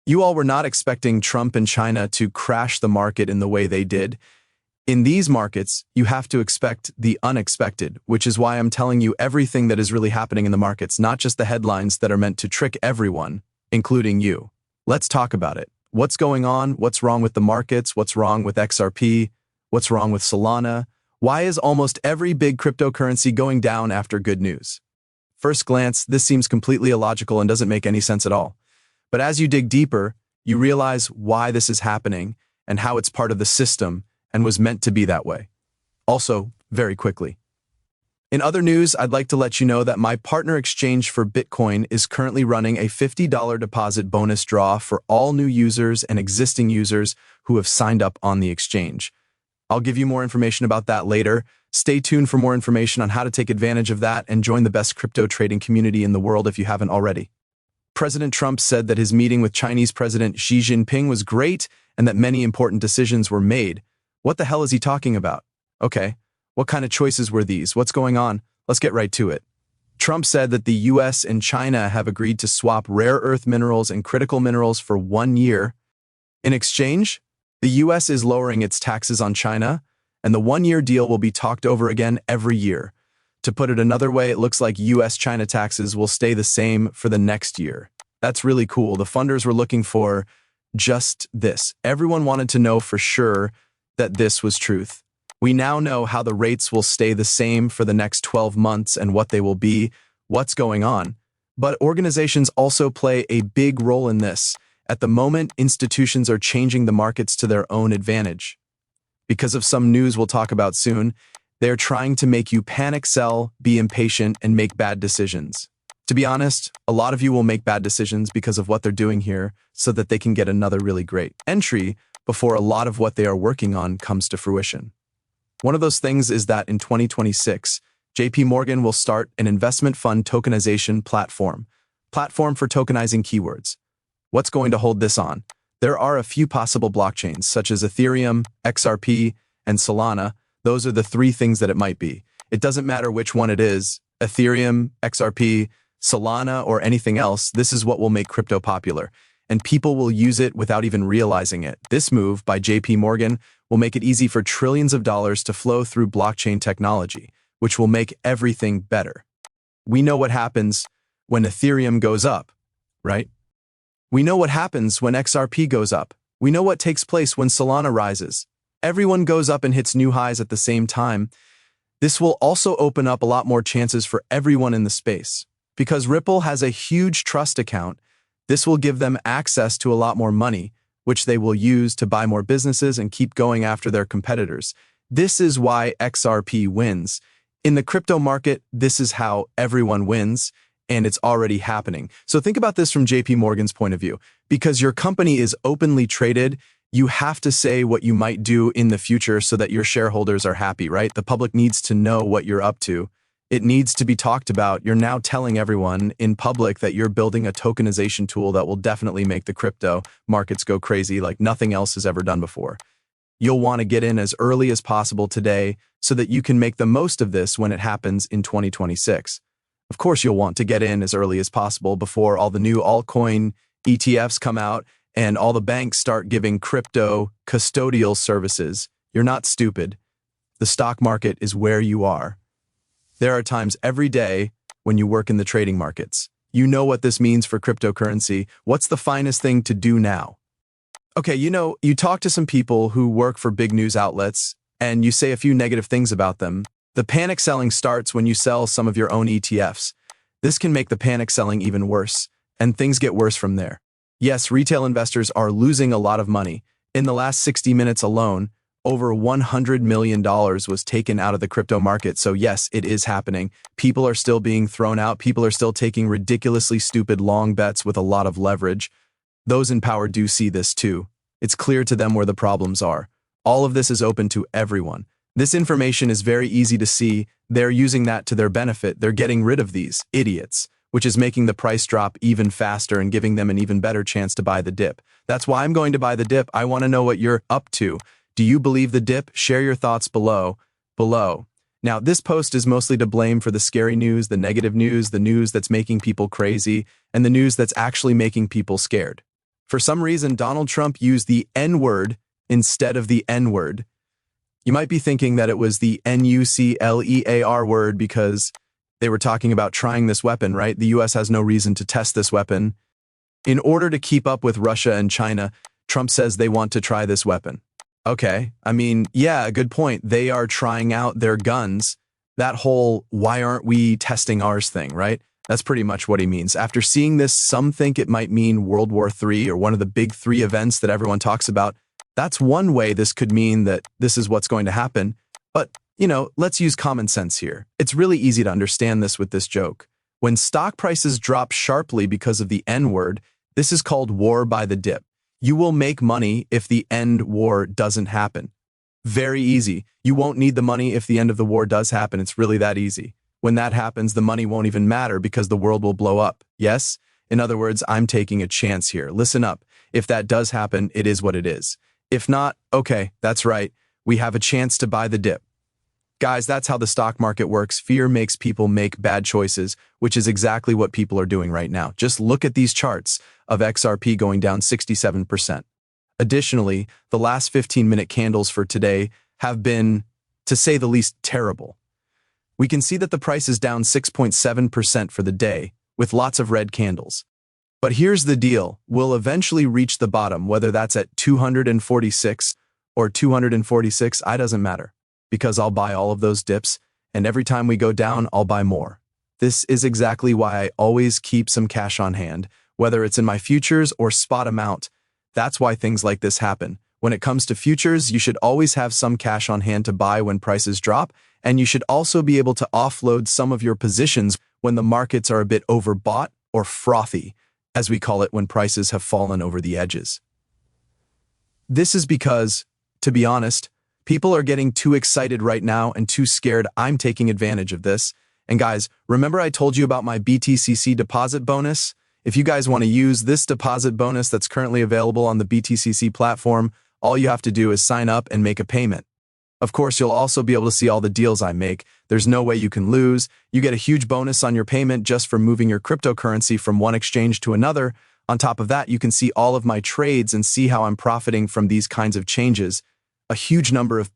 You all were not expecting Trump and China to crash the market in the way they did. In these markets, you have to expect the unexpected, which is why I'm telling you everything that is really happening in the markets, not just the headlines that are meant to trick everyone, including you. Let's talk about it. What's going on? What's wrong with the markets? What's wrong with XRP? What's wrong with Solana? Why is almost every big cryptocurrency going down after good news? First glance, this seems completely illogical and doesn't make any sense at all. But as you dig deeper, you realize why this is happening and how it's part of the system and was meant to be that way. Also, very quickly. In other news, I'd like to let you know that my partner exchange for Bitcoin is currently running a $50 deposit bonus draw for all new users and existing users who have signed up on the exchange. I'll give you more information about that later. Stay tuned for more information on how to take advantage of that and join the best crypto trading community in the world if you haven't already. President Trump said that his meeting with Chinese President Xi Jinping was great and that many important decisions were made. What the hell is he talking about? Okay, what kind of choices were these? What's going on? Let's get right to it. Trump said that the US and China have agreed to swap rare earth minerals and critical minerals for 1 year. In exchange, the US is lowering its taxes on China, and the 1-year deal will be talked over again every year. To put it another way, it looks like US-China taxes will stay the same for the next year. That's really cool. The funders were looking for just this. Everyone wanted to know for sure that this was truth. We now know how the rates will stay the same for the next 12 months and what they will be, what's going on. But organizations also play a big role in this. At the moment, institutions are changing the markets to their own advantage. Because of some news we'll talk about soon, they're trying to make you panic sell, be impatient, and make bad decisions. To be honest, a lot of you will make bad decisions because of what they're doing here so that they can get another really great entry before a lot of what they are working on comes to fruition. One of those things is that in 2026, JP Morgan will start an investment fund tokenization platform for tokenizing keywords. What's going to hold this on? There are a few possible blockchains, such as Ethereum, XRP, and Solana. Those are the 3 things that it might be. It doesn't matter which one it is, Ethereum, XRP, Solana, or anything else, this is what will make crypto popular. And people will use it without even realizing it. This move by JP Morgan will make it easy for trillions of dollars to flow through blockchain technology, which will make everything better. We know what happens when Ethereum goes up, right? We know what happens when XRP goes up. We know what takes place when Solana rises. Everyone goes up and hits new highs at the same time. This will also open up a lot more chances for everyone in the space. Because Ripple has a huge trust account, this will give them access to a lot more money, which they will use to buy more businesses and keep going after their competitors. This is why XRP wins. In the crypto market, this is how everyone wins, and it's already happening. So think about this from JP Morgan's point of view. Because your company is openly traded, you have to say what you might do in the future so that your shareholders are happy, right? The public needs to know what you're up to. It needs to be talked about. You're now telling everyone in public that you're building a tokenization tool that will definitely make the crypto markets go crazy like nothing else has ever done before. You'll want to get in as early as possible today so that you can make the most of this when it happens in 2026. Of course, you'll want to get in as early as possible before all the new altcoin ETFs come out and all the banks start giving crypto custodial services. You're not stupid. The stock market is where you are. There are times every day when you work in the trading markets. You know what this means for cryptocurrency. What's the finest thing to do now? Okay, you talk to some people who work for big news outlets and you say a few negative things about them. The panic selling starts when you sell some of your own ETFs. This can make the panic selling even worse, and things get worse from there. Yes, retail investors are losing a lot of money. In the last 60 minutes alone, over $100 million was taken out of the crypto market. So yes, it is happening. People are still being thrown out. People are still taking ridiculously stupid long bets with a lot of leverage. Those in power do see this too. It's clear to them where the problems are. All of this is open to everyone. This information is very easy to see. They're using that to their benefit. They're getting rid of these idiots, which is making the price drop even faster and giving them an even better chance to buy the dip. That's why I'm going to buy the dip. I want to know what you're up to. Do you believe the dip? Share your thoughts below. Now, this post is mostly to blame for the scary news, the negative news, the news that's making people crazy, and the news that's actually making people scared. For some reason, Donald Trump used the N-word instead of the N-word. You might be thinking that it was the nuclear word because they were talking about trying this weapon, right? The US has no reason to test this weapon. In order to keep up with Russia and China, Trump says they want to try this weapon. Okay, I mean, yeah, good point. They are trying out their guns. That whole, why aren't we testing ours thing, right? That's pretty much what he means. After seeing this, some think it might mean World War III or one of the big three events that everyone talks about. That's one way this could mean that this is what's going to happen. But, let's use common sense here. It's really easy to understand this with this joke. When stock prices drop sharply because of the N-word, this is called war by the dip. You will make money if the end war doesn't happen. Very easy. You won't need the money if the end of the war does happen. It's really that easy. When that happens, the money won't even matter because the world will blow up. Yes? In other words, I'm taking a chance here. Listen up. If that does happen, it is what it is. If not, okay, that's right. We have a chance to buy the dip. Guys, that's how the stock market works. Fear makes people make bad choices, which is exactly what people are doing right now. Just look at these charts of XRP going down 67%. Additionally, the last 15-minute candles for today have been, to say the least, terrible. We can see that the price is down 6.7% for the day, with lots of red candles. But here's the deal. We'll eventually reach the bottom, whether that's at 246 or 246, it doesn't matter. Because I'll buy all of those dips, and every time we go down, I'll buy more. This is exactly why I always keep some cash on hand, whether it's in my futures or spot amount. That's why things like this happen. When it comes to futures, you should always have some cash on hand to buy when prices drop, and you should also be able to offload some of your positions when the markets are a bit overbought or frothy, as we call it when prices have fallen over the edges. This is because, to be honest, people are getting too excited right now and too scared. I'm taking advantage of this. And guys, remember I told you about my BTCC deposit bonus? If you guys want to use this deposit bonus that's currently available on the BTCC platform, all you have to do is sign up and make a payment. Of course, you'll also be able to see all the deals I make. There's no way you can lose. You get a huge bonus on your payment just for moving your cryptocurrency from one exchange to another. On top of that, you can see all of my trades and see how I'm profiting from these kinds of changes. A huge number of